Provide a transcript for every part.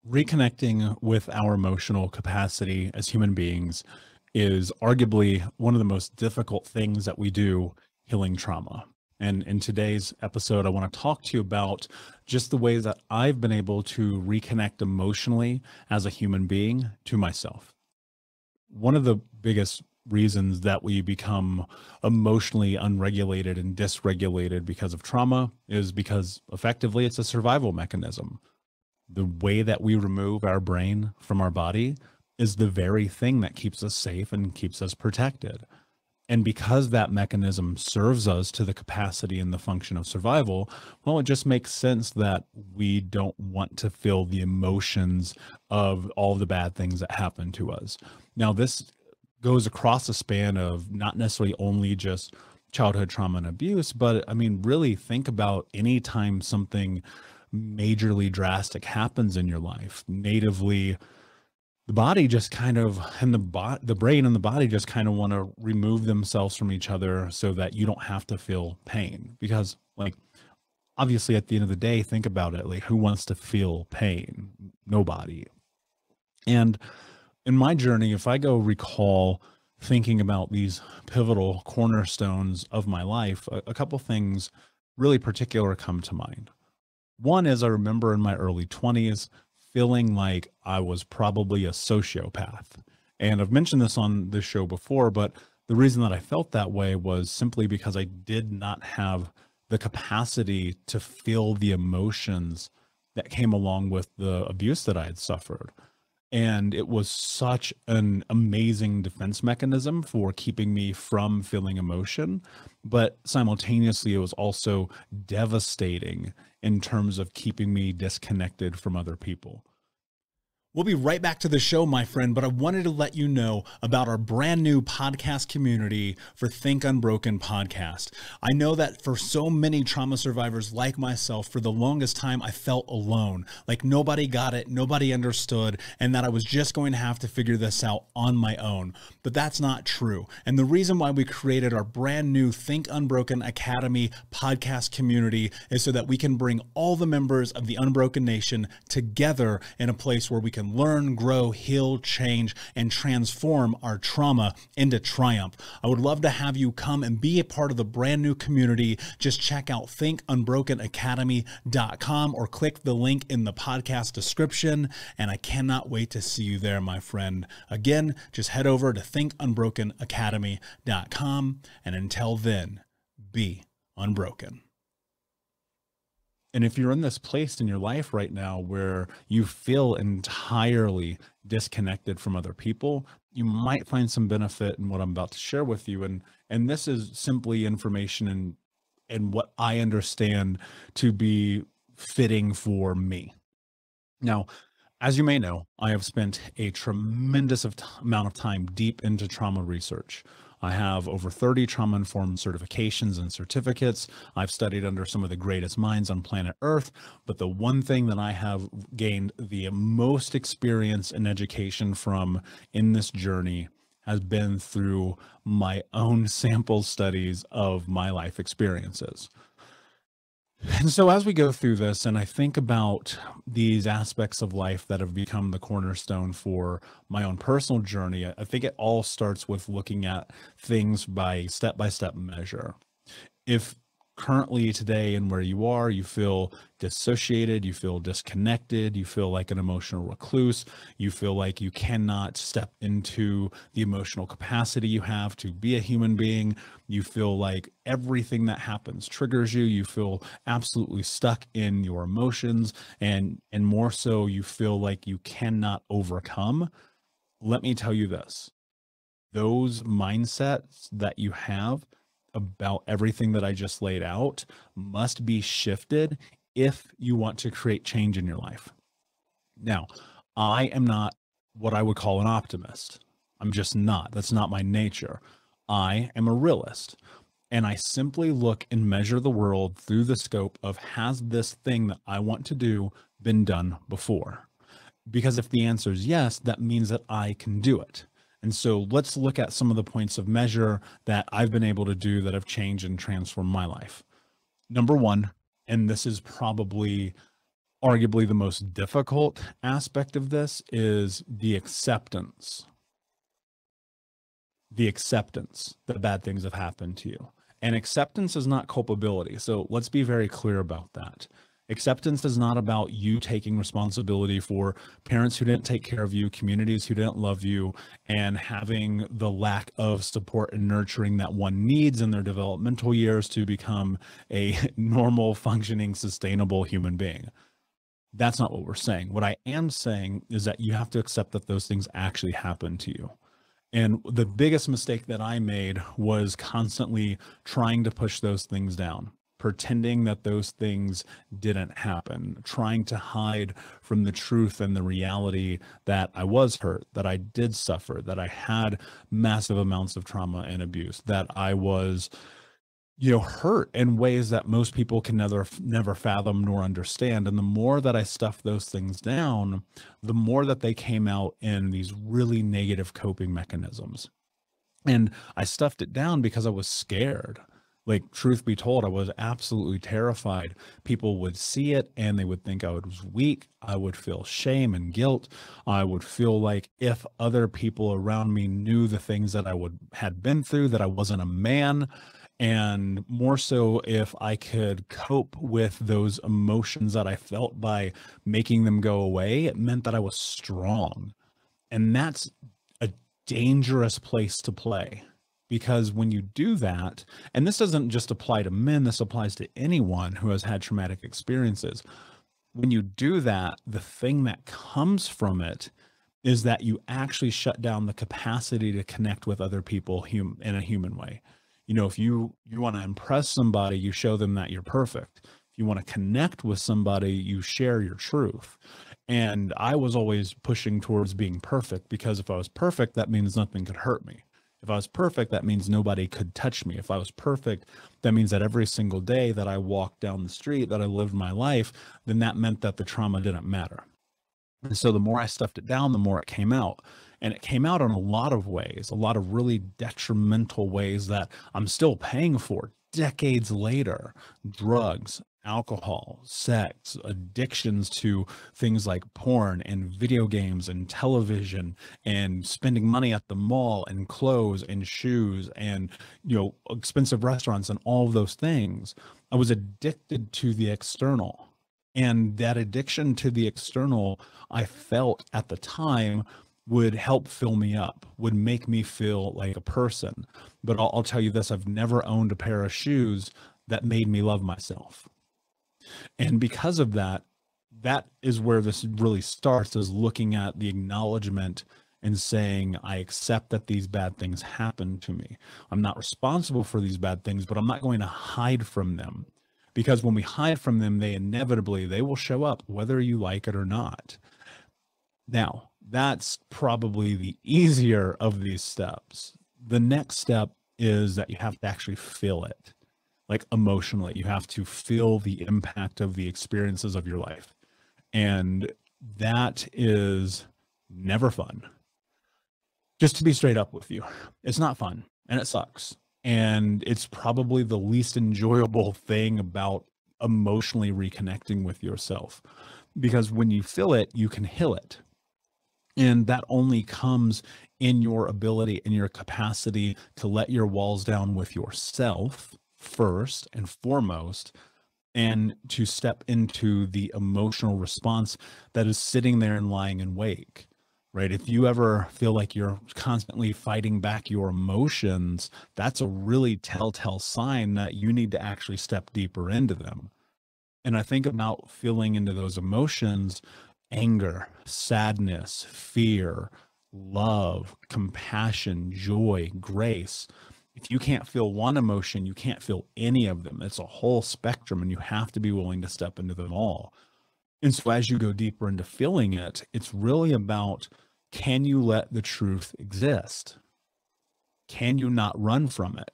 Reconnecting with our emotional capacity as human beings is arguably one of the most difficult things that we do healing trauma. And in today's episode, I want to talk to you about just the ways that I've been able to reconnect emotionally as a human being to myself. One of the biggest reasons that we become emotionally unregulated and dysregulated because of trauma is because effectively it's a survival mechanism. The way that we remove our brain from our body is the very thing that keeps us safe and keeps us protected. And because that mechanism serves us to the capacity and the function of survival, well, it just makes sense that we don't want to feel the emotions of all the bad things that happen to us. Now, this goes across a span of not necessarily only just childhood trauma and abuse, but I mean, really think about any time something majorly drastic happens in your life. Natively, the body just kind of, and the brain and the body just kind of want to remove themselves from each other so that you don't have to feel pain. Because, like, obviously at the end of the day, think about it, like, who wants to feel pain? Nobody. And in my journey, if I go recall thinking about these pivotal cornerstones of my life, a couple things really particular come to mind. One is I remember in my early 20s feeling like I was probably a sociopath. And I've mentioned this on this show before, but the reason that I felt that way was simply because I did not have the capacity to feel the emotions that came along with the abuse that I had suffered. And it was such an amazing defense mechanism for keeping me from feeling emotion. But simultaneously, it was also devastating in terms of keeping me disconnected from other people. We'll be right back to the show, my friend, but I wanted to let you know about our brand new podcast community for Think Unbroken podcast. I know that for so many trauma survivors like myself, for the longest time, I felt alone, like nobody got it, nobody understood, and that I was just going to have to figure this out on my own. But that's not true. And the reason why we created our brand new Think Unbroken Academy podcast community is so that we can bring all the members of the Unbroken Nation together in a place where we can learn, grow, heal, change, and transform our trauma into triumph. I would love to have you come and be a part of the brand new community. Just check out thinkunbrokenacademy.com or click the link in the podcast description. And I cannot wait to see you there, my friend. Again, just head over to thinkunbrokenacademy.com. And until then, be unbroken. And if you're in this place in your life right now where you feel entirely disconnected from other people, you might find some benefit in what I'm about to share with you. And this is simply information and what I understand to be fitting for me. Now, as you may know, I have spent a tremendous amount of time deep into trauma research. I have over 30 trauma-informed certifications and certificates. I've studied under some of the greatest minds on planet Earth, but the one thing that I have gained the most experience and education from in this journey has been through my own sample studies of my life experiences. And so as we go through this and I think about these aspects of life that have become the cornerstone for my own personal journey, I think it all starts with looking at things by step measure. If currently today and where you are, you feel dissociated, you feel disconnected, you feel like an emotional recluse, you feel like you cannot step into the emotional capacity you have to be a human being, you feel like everything that happens triggers you, you feel absolutely stuck in your emotions, and more so, you feel like you cannot overcome, let me tell you this. Those mindsets that you have about everything that I just laid out must be shifted if you want to create change in your life. Now, I am not what I would call an optimist. I'm just not. That's not my nature. I am a realist. And I simply look and measure the world through the scope of, has this thing that I want to do been done before? Because if the answer is yes, that means that I can do it. And so let's look at some of the points of measure that I've been able to do that have changed and transformed my life. Number one, and this is probably Arguably the most difficult aspect of this is the acceptance that bad things have happened to you. And acceptance is not culpability. So let's be very clear about that. Acceptance is not about you taking responsibility for parents who didn't take care of you, communities who didn't love you, and having the lack of support and nurturing that one needs in their developmental years to become a normal, functioning, sustainable human being. That's not what we're saying. What I am saying is that you have to accept that those things actually happen to you. And the biggest mistake that I made was constantly trying to push those things down, pretending that those things didn't happen, trying to hide from the truth and the reality that I was hurt, that I did suffer, that I had massive amounts of trauma and abuse, that I was hurt in ways that most people can never fathom nor understand. And the more that I stuffed those things down, the more that they came out in these really negative coping mechanisms. And I stuffed it down because I was scared. Like, truth be told, I was absolutely terrified. People would see it and they would think I was weak. I would feel shame and guilt. I would feel like if other people around me knew the things that had been through, that I wasn't a man. And more so, if I could cope with those emotions that I felt by making them go away, it meant that I was strong. And that's a dangerous place to play, because when you do that, and this doesn't just apply to men, this applies to anyone who has had traumatic experiences. When you do that, the thing that comes from it is that you actually shut down the capacity to connect with other people in a human way. If you want to impress somebody, you show them that you're perfect. If you want to connect with somebody, you share your truth. And I was always pushing towards being perfect, because if I was perfect, that means nothing could hurt me. If I was perfect, that means nobody could touch me. If I was perfect, that means that every single day that I walked down the street, that I lived my life, then that meant that the trauma didn't matter. And so the more I stuffed it down, the more it came out. And it came out in a lot of ways, a lot of really detrimental ways that I'm still paying for decades later. Drugs, alcohol, sex, addictions to things like porn and video games and television, and spending money at the mall and clothes and shoes and, expensive restaurants and all of those things. I was addicted to the external. And that addiction to the external, I felt at the time, would help fill me up, would make me feel like a person. But I'll tell you this, I've never owned a pair of shoes that made me love myself. And because of that, that is where this really starts, is looking at the acknowledgement and saying, I accept that these bad things happen to me. I'm not responsible for these bad things, but I'm not going to hide from them. Because when we hide from them, they will show up, whether you like it or not. Now, that's probably the easier of these steps. The next step is that you have to actually feel it, like emotionally. You have to feel the impact of the experiences of your life. And that is never fun. Just to be straight up with you, it's not fun and it sucks. And it's probably the least enjoyable thing about emotionally reconnecting with yourself, because when you feel it, you can heal it. And that only comes in your ability and your capacity to let your walls down with yourself first and foremost, and to step into the emotional response that is sitting there and lying in wait, right? If you ever feel like you're constantly fighting back your emotions, that's a really telltale sign that you need to actually step deeper into them. And I think about feeling into those emotions: anger, sadness, fear, love, compassion, joy, grace. If you can't feel one emotion, you can't feel any of them. It's a whole spectrum, and you have to be willing to step into them all. And so as you go deeper into feeling it, it's really about, can you let the truth exist? Can you not run from it?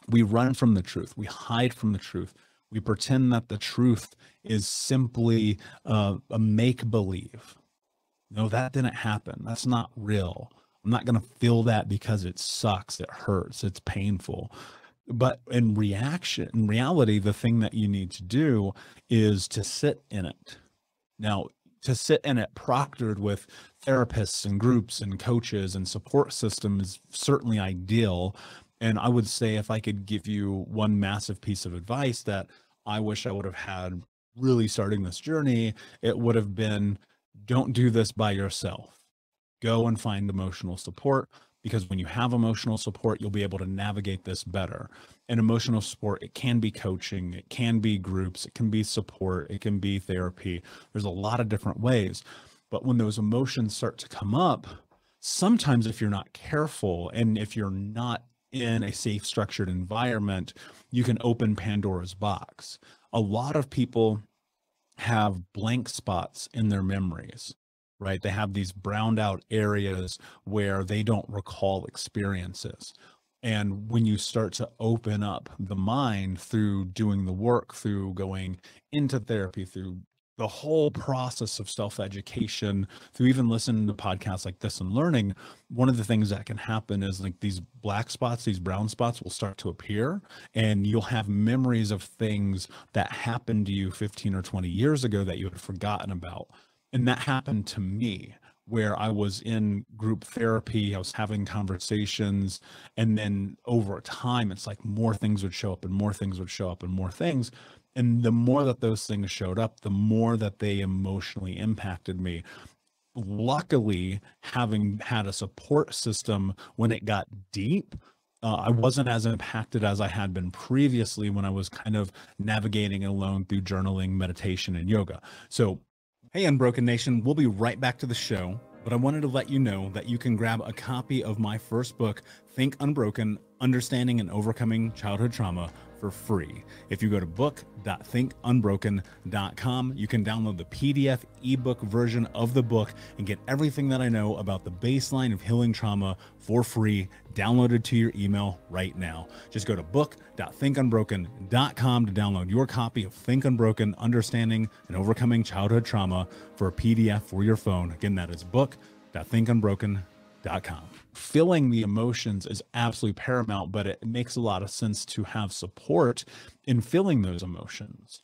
We run from the truth. We hide from the truth. We pretend that the truth is simply a make-believe. No, that didn't happen. That's not real. I'm not going to feel that because it sucks, it hurts, it's painful. But in reality, the thing that you need to do is to sit in it, Now, to sit in it proctored with therapists and groups and coaches and support system is certainly ideal. And I would say, if I could give you one massive piece of advice that I wish I would have had really starting this journey, it would have been, don't do this by yourself. Go and find emotional support, because when you have emotional support, you'll be able to navigate this better. And emotional support, it can be coaching, it can be groups, it can be support, it can be therapy. There's a lot of different ways. But when those emotions start to come up, sometimes if you're not careful and if you're not in a safe, structured environment, you can open Pandora's box. A lot of people have blank spots in their memories, right? They have these browned out areas where they don't recall experiences. And when you start to open up the mind through doing the work, through going into therapy, through the whole process of self-education, through even listening to podcasts like this and learning, one of the things that can happen is like these black spots, these brown spots will start to appear, and you'll have memories of things that happened to you 15 or 20 years ago that you had forgotten about. And that happened to me, where I was in group therapy, I was having conversations, and then over time, it's like more things would show up and more things would show up and more things. And the more that those things showed up, the more that they emotionally impacted me. Luckily, having had a support system when it got deep, I wasn't as impacted as I had been previously when I was kind of navigating alone through journaling, meditation, and yoga. So, hey, Unbroken Nation, we'll be right back to the show, but I wanted to let you know that you can grab a copy of my first book, Think Unbroken: Understanding and Overcoming Childhood Trauma, for free. If you go to book.thinkunbroken.com, you can download the PDF ebook version of the book and get everything that I know about the baseline of healing trauma for free, downloaded to your email right now. Just go to book.thinkunbroken.com to download your copy of Think Unbroken: Understanding and Overcoming Childhood Trauma for a PDF for your phone. Again, that is book.thinkunbroken.com. Feeling the emotions is absolutely paramount, but it makes a lot of sense to have support in feeling those emotions.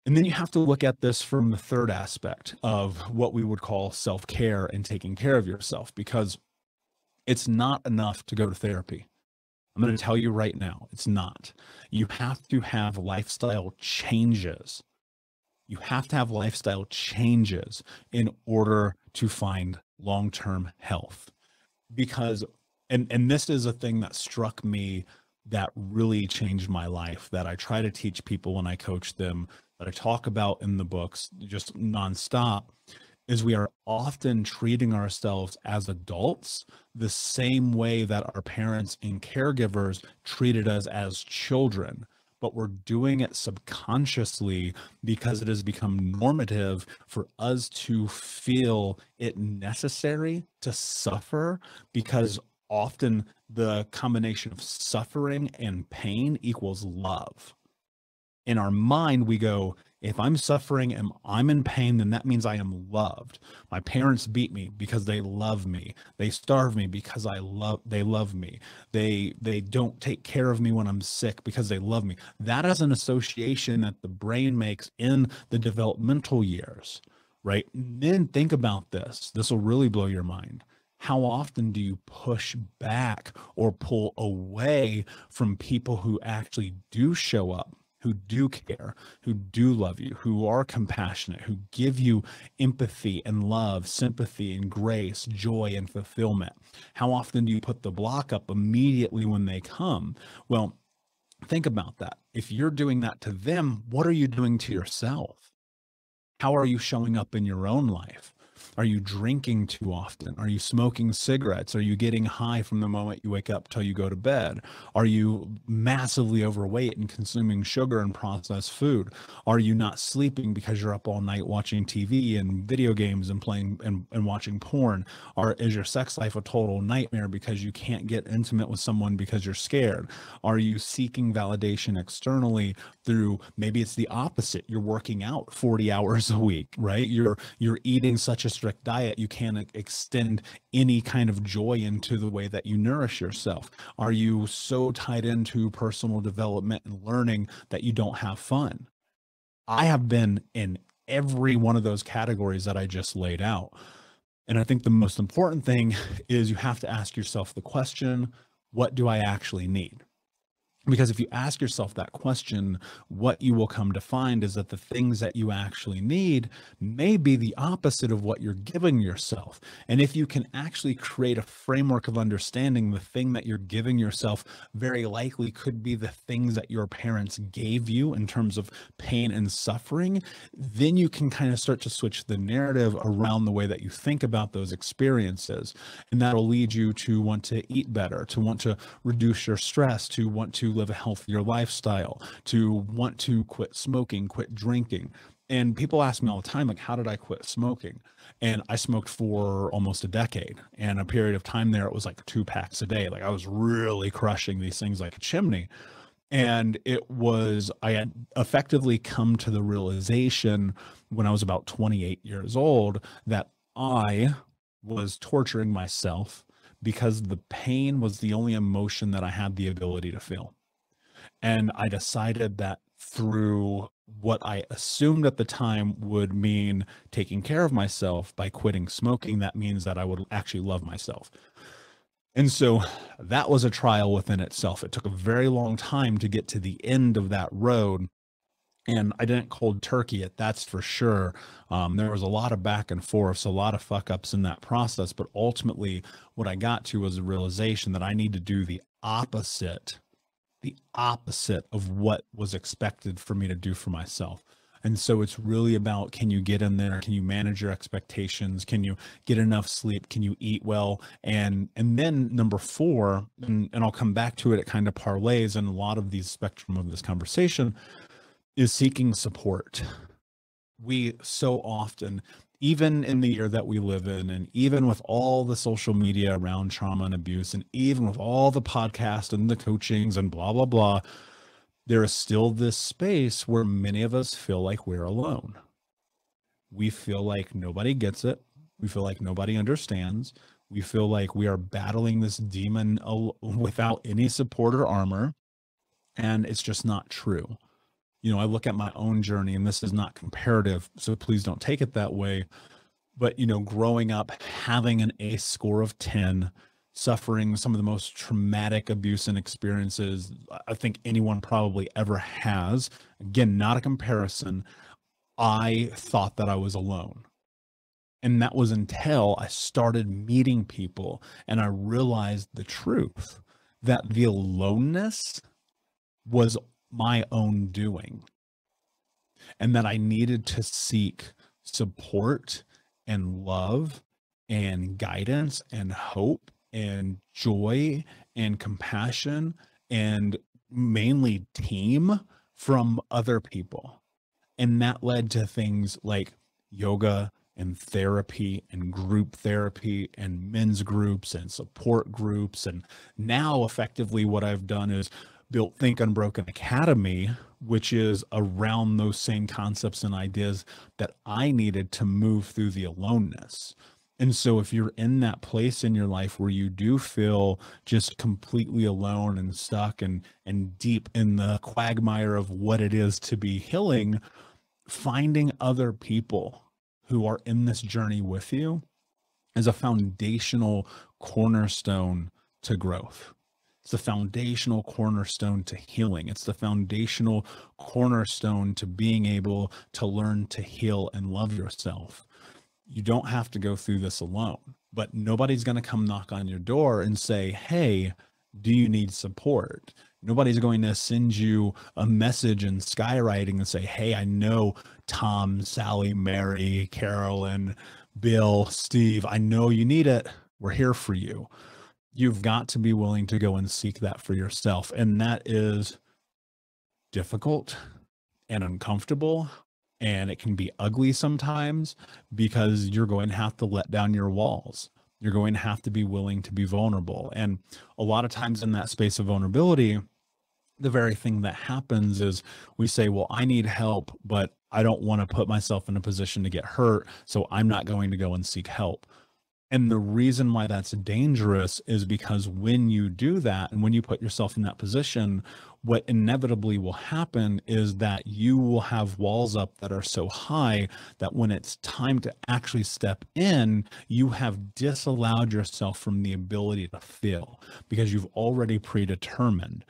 And then you have to look at this from the third aspect of what we would call self-care and taking care of yourself, because it's not enough to go to therapy. I'm going to tell you right now, it's not. You have to have lifestyle changes. You have to have lifestyle changes in order to find long-term health. Because, and this is a thing that struck me that really changed my life, that I try to teach people when I coach them, that I talk about in the books just nonstop, is we are often treating ourselves as adults the same way that our parents and caregivers treated us as children. But we're doing it subconsciously because it has become normative for us to feel it necessary to suffer, because often the combination of suffering and pain equals love. In our mind, we go, if I'm suffering and I'm in pain, then that means I am loved. My parents beat me because they love me. They starve me because they love me. They don't take care of me when I'm sick because they love me. That is an association that the brain makes in the developmental years, right? And then think about this. This will really blow your mind. How often do you push back or pull away from people who actually do show up, who do care, who do love you, who are compassionate, who give you empathy and love, sympathy and grace, joy and fulfillment? How often do you put the block up immediately when they come? Well, think about that. If you're doing that to them, what are you doing to yourself? How are you showing up in your own life? Are you drinking too often? Are you smoking cigarettes? Are you getting high from the moment you wake up till you go to bed? Are you massively overweight and consuming sugar and processed food? Are you not sleeping because you're up all night watching TV and video games and playing and watching porn? Or is your sex life a total nightmare because you can't get intimate with someone because you're scared? Are you seeking validation externally through, maybe it's the opposite. You're working out 40 hours a week, right? You're eating such a strict diet, you can't extend any kind of joy into the way that you nourish yourself. Are you so tied into personal development and learning that you don't have fun? I have been in every one of those categories that I just laid out. And I think the most important thing is you have to ask yourself the question, what do I actually need? Because if you ask yourself that question, what you will come to find is that the things that you actually need may be the opposite of what you're giving yourself. And if you can actually create a framework of understanding, the thing that you're giving yourself very likely could be the things that your parents gave you in terms of pain and suffering, then you can kind of start to switch the narrative around the way that you think about those experiences. And that'll lead you to want to eat better, to want to reduce your stress, to want to live a healthier lifestyle, to want to quit smoking, quit drinking. And people ask me all the time, like, how did I quit smoking? And I smoked for almost a decade. And a period of time there, it was like 2 packs a day. Like I was really crushing these things like a chimney. And I had effectively come to the realization when I was about 28 years old that I was torturing myself because the pain was the only emotion that I had the ability to feel. And I decided that through what I assumed at the time would mean taking care of myself by quitting smoking, that means that I would actually love myself. And so that was a trial within itself. It took a very long time to get to the end of that road. And I didn't cold turkey it, that's for sure. There was a lot of back and forth, a lot of fuck ups in that process. But ultimately, what I got to was a realization that I need to do the opposite of what was expected for me to do for myself. And so it's really about, can you get in there? Can you manage your expectations? Can you get enough sleep? Can you eat well? And then number 4, and I'll come back to it, it kind of parlays in a lot of these spectrum of this conversation, is seeking support. We so often, even in the year that we live in, and even with all the social media around trauma and abuse, and even with all the podcasts and the coachings and blah, blah, blah, there is still this space where many of us feel like we're alone. We feel like nobody gets it. We feel like nobody understands. We feel like we are battling this demon without any support or armor. And it's just not true. You know, I look at my own journey, and this is not comparative, so please don't take it that way. But, you know, growing up, having an ACE score of 10, suffering some of the most traumatic abuse and experiences I think anyone probably ever has. Again, not a comparison. I thought that I was alone. And that was until I started meeting people and I realized the truth that the aloneness was my own doing, and that I needed to seek support and love and guidance and hope and joy and compassion and mainly team from other people. And that led to things like yoga and therapy and group therapy and men's groups and support groups. And now effectively what I've done is built Think Unbroken Academy, which is around those same concepts and ideas that I needed to move through the aloneness. And so if you're in that place in your life where you do feel just completely alone and stuck and deep in the quagmire of what it is to be healing, finding other people who are in this journey with you is a foundational cornerstone to growth. It's the foundational cornerstone to healing. It's the foundational cornerstone to being able to learn to heal and love yourself. You don't have to go through this alone, but nobody's going to come knock on your door and say, hey, do you need support? Nobody's going to send you a message in skywriting and say, hey, I know Tom, Sally, Mary, Carolyn, Bill, Steve, I know you need it. We're here for you. You've got to be willing to go and seek that for yourself. And that is difficult and uncomfortable. And it can be ugly sometimes because you're going to have to let down your walls. You're going to have to be willing to be vulnerable. And a lot of times in that space of vulnerability, the very thing that happens is we say, well, I need help, but I don't want to put myself in a position to get hurt, so I'm not going to go and seek help. And the reason why that's dangerous is because when you do that and when you put yourself in that position, what inevitably will happen is that you will have walls up that are so high that when it's time to actually step in, you have disallowed yourself from the ability to feel because you've already predetermined.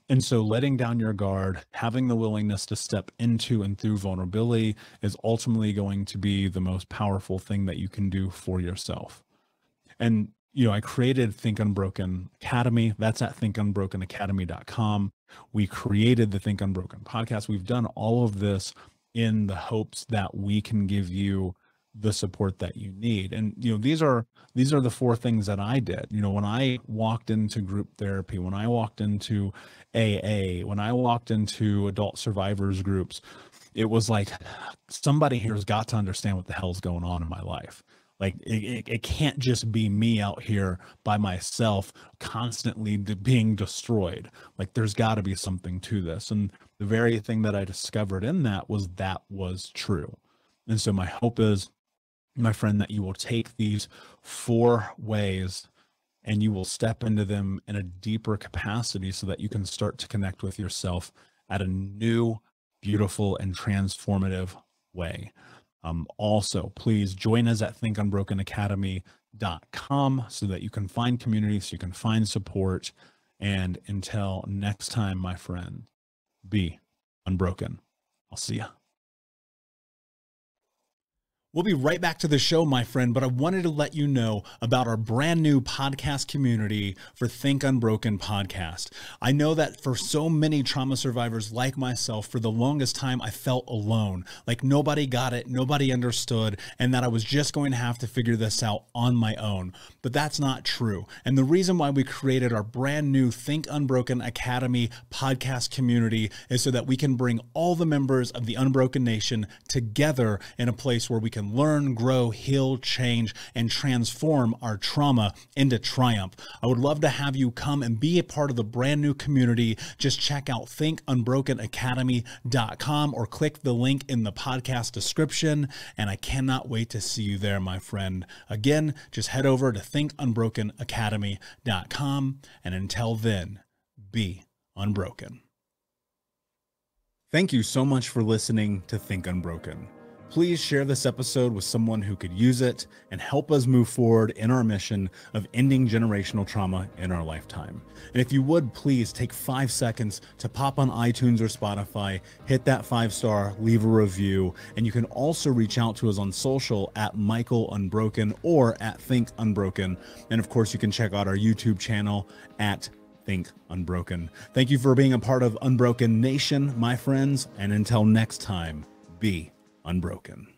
And so letting down your guard, having the willingness to step into and through vulnerability is ultimately going to be the most powerful thing that you can do for yourself. And, I created Think Unbroken Academy. That's at thinkunbrokenacademy.com. We created the Think Unbroken podcast. We've done all of this in the hopes that we can give you the support that you need. And, these are the four things that I did. When I walked into group therapy, when I walked into AA, when I walked into adult survivors groups, it was like, somebody here has got to understand what the hell's going on in my life. Like it can't just be me out here by myself constantly being destroyed. Like there's got to be something to this. And the very thing that I discovered in that was true. And so my hope is, my friend, that you will take these 4 ways and you will step into them in a deeper capacity so that you can start to connect with yourself at a new, beautiful, and transformative way. Also, please join us at thinkunbrokenacademy.com so that you can find community, so you can find support. And until next time, my friend, be unbroken. I'll see ya. We'll be right back to the show, my friend, but I wanted to let you know about our brand new podcast community for Think Unbroken podcast. I know that for so many trauma survivors like myself, for the longest time, I felt alone, like nobody got it, nobody understood, and that I was just going to have to figure this out on my own. But that's not true. And the reason why we created our brand new Think Unbroken Academy podcast community is so that we can bring all the members of the Unbroken Nation together in a place where we can learn, grow, heal, change, and transform our trauma into triumph. I would love to have you come and be a part of the brand new community. Just check out thinkunbrokenacademy.com or click the link in the podcast description. And I cannot wait to see you there, my friend. Again, just head over to thinkunbrokenacademy.com. And until then, be unbroken. Thank you so much for listening to Think Unbroken. Please share this episode with someone who could use it and help us move forward in our mission of ending generational trauma in our lifetime. And if you would, please take 5 seconds to pop on iTunes or Spotify, hit that 5-star, leave a review, and you can also reach out to us on social at Michael Unbroken or at Think Unbroken. And of course, you can check out our YouTube channel at Think Unbroken. Thank you for being a part of Unbroken Nation, my friends, and until next time, be unbroken.